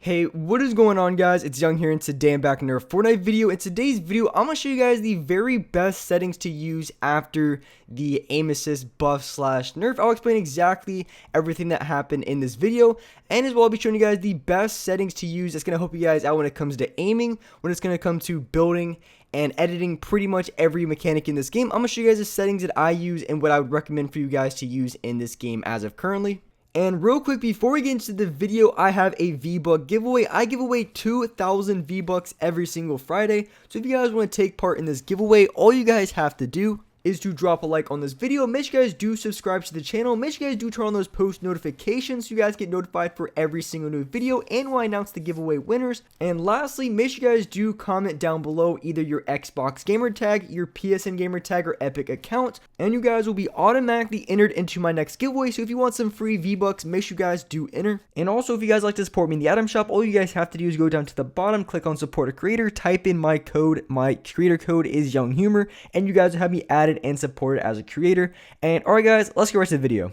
Hey, what is going on, guys? It's Young here, and today I'm back in another Fortnite video. In today's video, I'm going to show you guys the very best settings to use after the aim assist buff slash nerf. I'll explain exactly everything that happened in this video, and as well I'll be showing you guys the best settings to use that's going to help you guys out when it comes to aiming, when it's going to come to building and editing pretty much every mechanic in this game. I'm going to show you guys the settings that I use and what I would recommend for you guys to use in this game as of currently. And real quick, before we get into the video, I have a V-Buck giveaway. I give away 2,000 V-Bucks every single Friday. So if you guys want to take part in this giveaway, all you guys have to do is to drop a like on this video. Make sure you guys do subscribe to the channel. Make sure you guys do turn on those post notifications so you guys get notified for every single new video and when I announce the giveaway winners. And lastly, make sure you guys do comment down below either your Xbox gamer tag, your PSN gamer tag, or Epic account, and you guys will be automatically entered into my next giveaway. So if you want some free V-Bucks, make sure you guys do enter. And also, if you guys like to support me in the item shop, all you guys have to do is go down to the bottom, click on support a creator, type in my code. My creator code is Young Humor, and you guys will have me added and supported as a creator. And alright guys, let's get right to the video.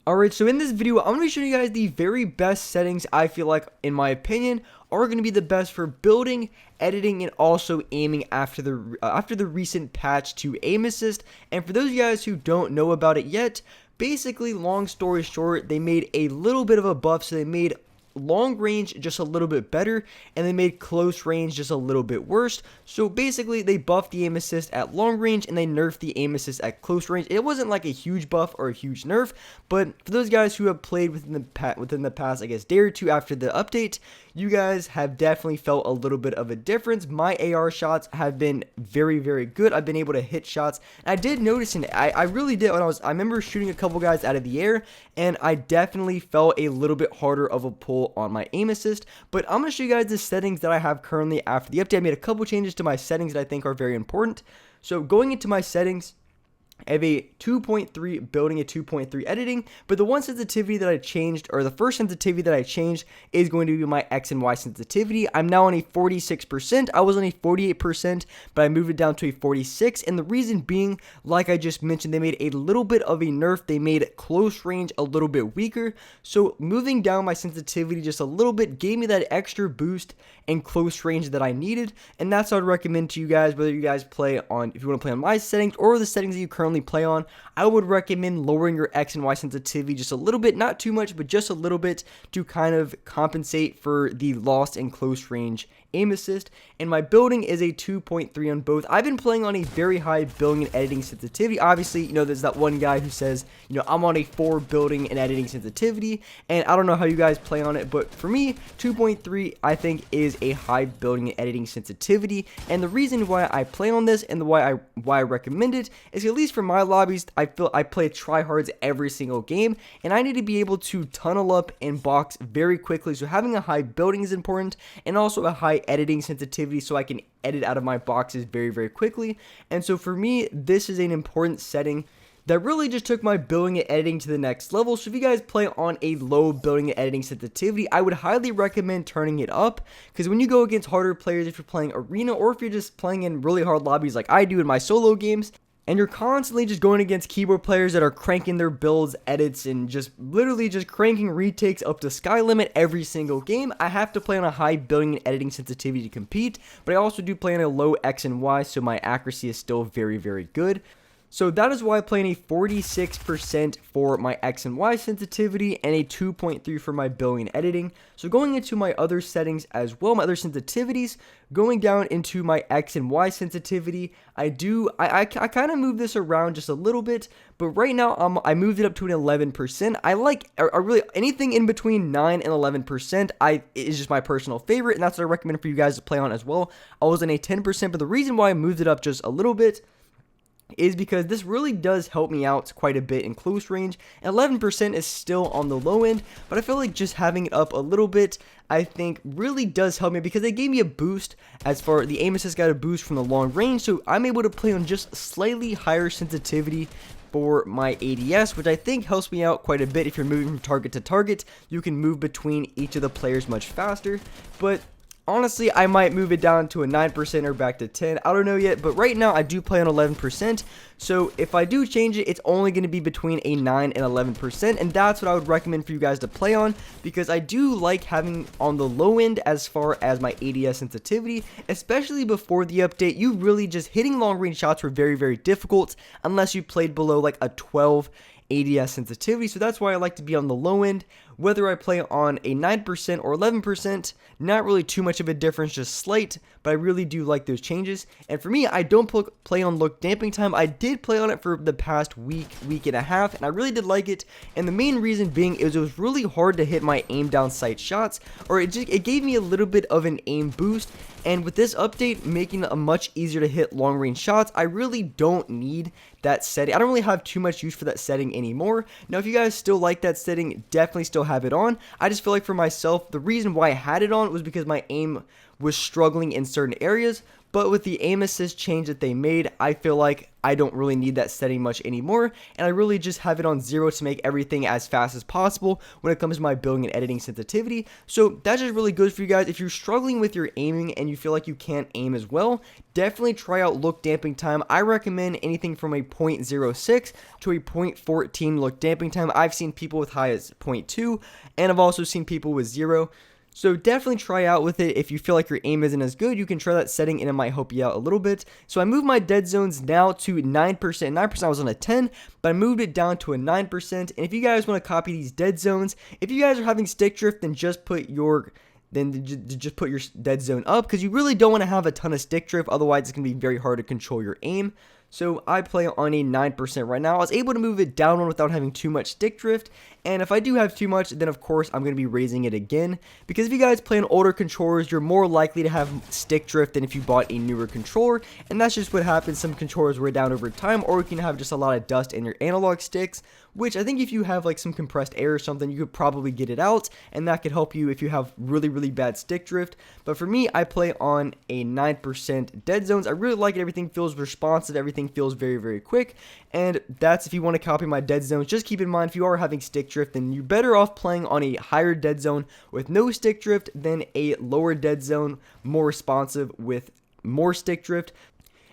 Alright, so in this video, I'm going to be showing you guys the very best settings I feel like, in my opinion, are going to be the best for building, editing, and also aiming after the recent patch to aim assist. And for those of you guys who don't know about it yet, basically, long story short, they made a little bit of a buff, so they made long range just a little bit better, and they made close range just a little bit worse. So basically, they buffed the aim assist at long range and they nerfed the aim assist at close range. It wasn't like a huge buff or a huge nerf, but for those guys who have played within the past, I guess, day or two after the update, you guys have definitely felt a little bit of a difference. My AR shots have been very, very good. I've been able to hit shots. And I did notice, and I really did, I remember shooting a couple guys out of the air, and I definitely felt a little bit harder of a pull on my aim assist. But I'm going to show you guys the settings that I have currently after the update. I made a couple changes to my settings that I think are very important. So going into my settings, I have a 2.3 building, a 2.3 editing, but the one sensitivity that I changed, or the first sensitivity that I changed, is going to be my X and Y sensitivity. I'm now on a 46%. I was on a 48%, but I moved it down to a 46, and the reason being, like I just mentioned, they made a little bit of a nerf. They made close range a little bit weaker, so moving down my sensitivity just a little bit gave me that extra boost and close range that I needed, and that's what I'd recommend to you guys, whether you guys play on, if you want to play on my settings or the settings that you currently play on. I would recommend lowering your X and Y sensitivity just a little bit, not too much, but just a little bit, to kind of compensate for the lost and close range aim assist. And my building is a 2.3 on both. I've been playing on a very high building and editing sensitivity. Obviously, you know, there's that one guy who says, you know, I'm on a 4 building and editing sensitivity, and I don't know how you guys play on it, but for me, 2.3 I think is a high building and editing sensitivity. And the reason why I play on this and why I recommend it is, at least for my lobbies, I feel I play tryhards every single game, and I need to be able to tunnel up and box very quickly. So having a high building is important, and also a high editing sensitivity, so I can edit out of my boxes very, very quickly. And so for me, this is an important setting that really just took my building and editing to the next level. So if you guys play on a low building and editing sensitivity, I would highly recommend turning it up, because when you go against harder players, if you're playing arena or if you're just playing in really hard lobbies like I do in my solo games, and you're constantly just going against keyboard players that are cranking their builds, edits, and just literally just cranking retakes up to sky limit every single game, I have to play on a high building and editing sensitivity to compete. But I also do play on a low X and Y, so my accuracy is still very, very good. So that is why I play in a 46% for my X and Y sensitivity and a 2.3 for my building and editing. So going into my other settings as well, my other sensitivities, going down into my X and Y sensitivity, I kind of move this around just a little bit, but right now I moved it up to an 11%. I really anything in between 9 and 11% is just my personal favorite, and that's what I recommend for you guys to play on as well. I was in a 10%, but the reason why I moved it up just a little bit is because this really does help me out quite a bit in close range. 11% is still on the low end, but I feel like just having it up a little bit, I think, really does help me, because they gave me a boost as far the aim assist got a boost from the long range, so I'm able to play on just slightly higher sensitivity for my ADS, which I think helps me out quite a bit. If you're moving from target to target, you can move between each of the players much faster. But Honestly, I might move it down to a 9% or back to 10. I don't know yet, but right now I do play on 11%. So if I do change it, it's only going to be between a 9 and 11%, and that's what I would recommend for you guys to play on, because I do like having on the low end as far as my ADS sensitivity, especially before the update. You really just hitting long range shots were very, very difficult unless you played below like a 12 ADS sensitivity, so that's why I like to be on the low end. Whether I play on a 9% or 11%, not really too much of a difference, just slight, but I really do like those changes. And for me, I don't play on look damping time. I did play on it for the past week and a half, and I really did like it. And the main reason being is it was really hard to hit my aim down sight shots, or it gave me a little bit of an aim boost. And with this update making it much easier to hit long range shots, I really don't need that setting. I don't really have too much use for that setting anymore. Now, if you guys still like that setting, definitely still have it on. I just feel like for myself, the reason why I had it on was because my aim was struggling in certain areas. But with the aim assist change that they made, I feel like I don't really need that setting much anymore, and I really just have it on 0 to make everything as fast as possible when it comes to my building and editing sensitivity. So that's just really good for you guys. If you're struggling with your aiming and you feel like you can't aim as well, definitely try out look damping time. I recommend anything from a 0.06 to a 0.14 look damping time. I've seen people with high as 0.2, and I've also seen people with 0. So definitely try out with it. If you feel like your aim isn't as good, you can try that setting and it might help you out a little bit. So I moved my dead zones now to 9%. 9% I was on a 10, but I moved it down to a 9%. And if you guys want to copy these dead zones, if you guys are having stick drift, then just put your dead zone up, because you really don't want to have a ton of stick drift. Otherwise, it's going to be very hard to control your aim. So I play on a 9% right now. I was able to move it down one without having too much stick drift. And if I do have too much, then of course I'm going to be raising it again. Because if you guys play on older controllers, you're more likely to have stick drift than if you bought a newer controller. And that's just what happens. Some controllers wear down over time, or you can have just a lot of dust in your analog sticks, which I think if you have like some compressed air or something, you could probably get it out, and that could help you if you have really, really bad stick drift. But for me, I play on a 9% dead zones. I really like it. Everything feels responsive. Everything feels very, very quick. And that's if you want to copy my dead zones. Just keep in mind, if you are having stick drift, then you're better off playing on a higher dead zone with no stick drift than a lower dead zone, more responsive with more stick drift.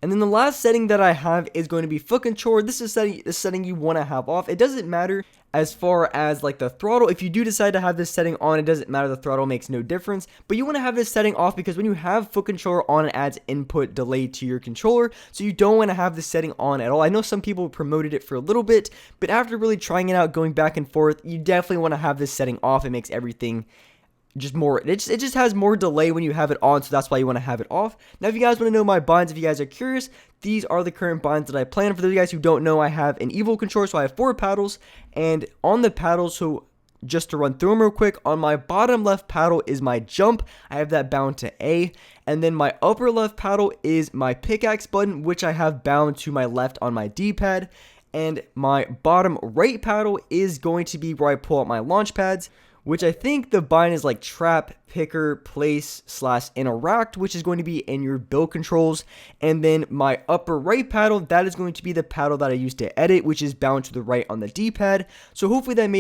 And then the last setting that I have is going to be foot controller. This is the setting you want to have off. It doesn't matter as far as like the throttle. If you do decide to have this setting on, it doesn't matter. The throttle makes no difference. But you want to have this setting off because when you have foot controller on, it adds input delay to your controller. So you don't want to have this setting on at all. I know some people promoted it for a little bit, but after really trying it out, going back and forth, you definitely want to have this setting off. It makes everything just more, it just has more delay when you have it on, so that's why you want to have it off. Now, if you guys want to know my binds, if you guys are curious, these are the current binds that I plan. For those of you guys who don't know, I have an evil controller, so I have 4 paddles, and on the paddles, so just to run through them real quick, on my bottom left paddle is my jump. I have that bound to A, and then my upper left paddle is my pickaxe button, which I have bound to my left on my D-pad, and my bottom right paddle is going to be where I pull out my launch pads, which I think the bind is like trap, picker, place, / interact, which is going to be in your build controls. And then my upper right paddle, that is going to be the paddle that I use to edit, which is bound to the right on the D-pad. So hopefully that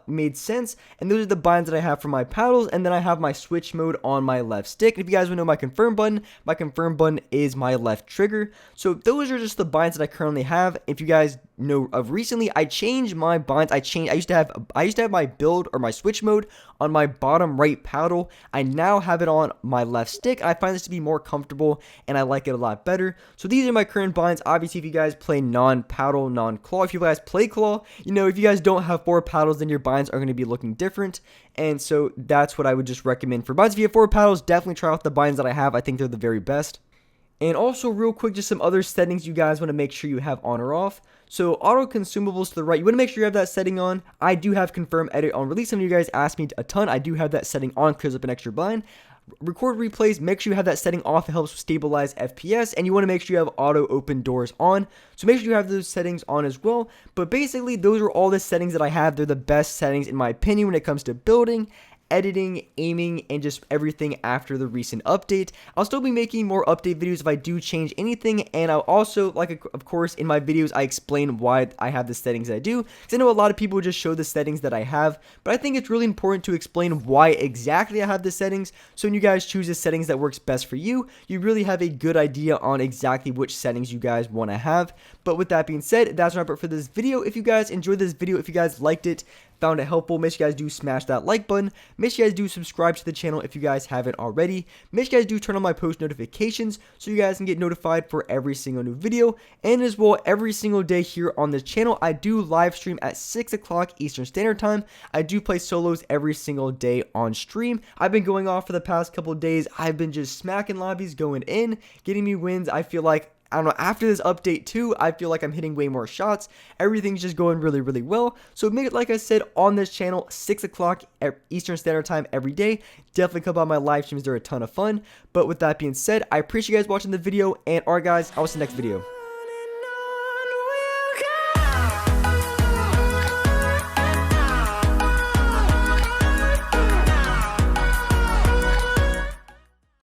made sense. And those are the binds that I have for my paddles. And then I have my switch mode on my left stick. And if you guys want to know my confirm button is my left trigger. So those are just the binds that I currently have. If you guys know of recently, I changed my binds. I used to have my build or my switch mode on my bottom right paddle. I now have it on my left stick. I find this to be more comfortable and I like it a lot better. So these are my current binds. Obviously, if you guys play non-paddle, non-claw, if you guys play claw, you know, if you guys don't have 4 paddles, then your binds are going to be looking different. And so that's what I would just recommend for binds. If you have 4 paddles, definitely try out the binds that I have. I think they're the very best. And also real quick, just some other settings you guys want to make sure you have on or off. So auto consumables to the right, you want to make sure you have that setting on. I do have confirm edit on release. Some of you guys asked me a ton. I do have that setting on, clears up an extra bind. Record replays, make sure you have that setting off. It helps stabilize FPS, and you want to make sure you have auto open doors on. So make sure you have those settings on as well. But basically, those are all the settings that I have. They're the best settings in my opinion when it comes to building editing, aiming, and just everything after the recent update. I'll still be making more update videos if I do change anything, and I'll also, of course, in my videos, I explain why I have the settings I do, because I know a lot of people just show the settings that I have, but I think it's really important to explain why exactly I have the settings, so when you guys choose the settings that works best for you, you really have a good idea on exactly which settings you guys want to have. But with that being said, that's wrap up for this video. If you guys enjoyed this video, if you guys liked it, found it helpful, make sure you guys do smash that like button. Make sure you guys do subscribe to the channel if you guys haven't already. Make sure you guys do turn on my post notifications so you guys can get notified for every single new video. And as well, every single day here on this channel, I do live stream at 6 o'clock Eastern Standard Time. I do play solos every single day on stream. I've been going off for the past couple of days. I've been just smacking lobbies, going in, getting me wins. I feel like, I don't know, after this update too, I feel like I'm hitting way more shots. Everything's just going really, really well. So make it, like I said, on this channel, 6 o'clock Eastern Standard Time every day. Definitely come by my live streams. They're a ton of fun. But with that being said, I appreciate you guys watching the video. And alright guys, I'll see you next video.